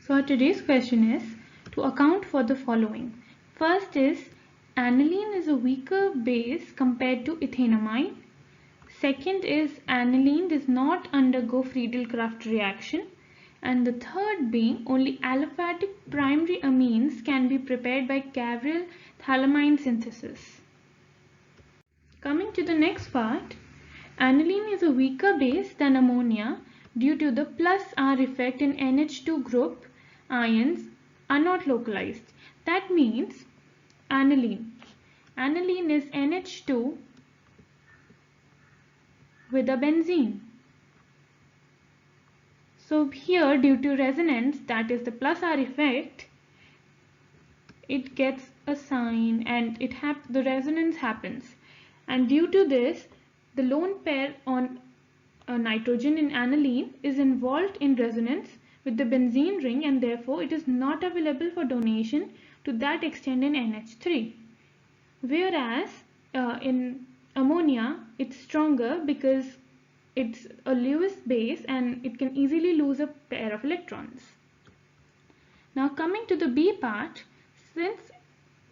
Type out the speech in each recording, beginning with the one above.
So today's question is to account for the following. First is aniline is a weaker base compared to ethanamine. Second is aniline does not undergo Friedel-Crafts reaction. And the third being only aliphatic primary amines can be prepared by Gabriel thalamine synthesis. Coming to the next part, aniline is a weaker base than ammonia due to the plus R effect in NH2 group ions are not localized. That means aniline is NH2 with a benzene. So here, due to resonance, that is the plus R effect, it gets a sign and the resonance happens. And due to this, the lone pair on nitrogen in aniline is involved in resonance with the benzene ring, and therefore it is not available for donation to that extent in NH3. Whereas in ammonia, it's stronger because it's a Lewis base and it can easily lose a pair of electrons. Now coming to the B part, since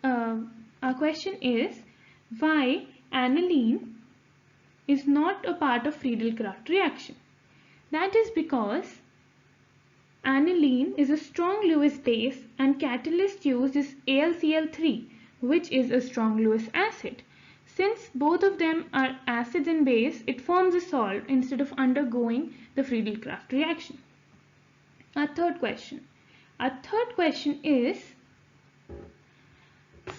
our question is why aniline is not a part of Friedel-Crafts reaction. That is because aniline is a strong Lewis base and catalyst used is AlCl3, which is a strong Lewis acid. Since both of them are acids and base, it forms a salt instead of undergoing the Friedel-Crafts reaction. Our third question is,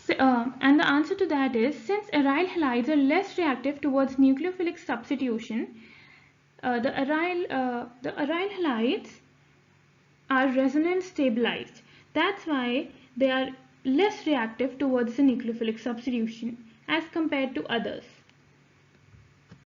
and the answer to that is, since aryl halides are less reactive towards nucleophilic substitution, the aryl halides are resonance stabilized. That's why they are less reactive towards the nucleophilic substitution as compared to others.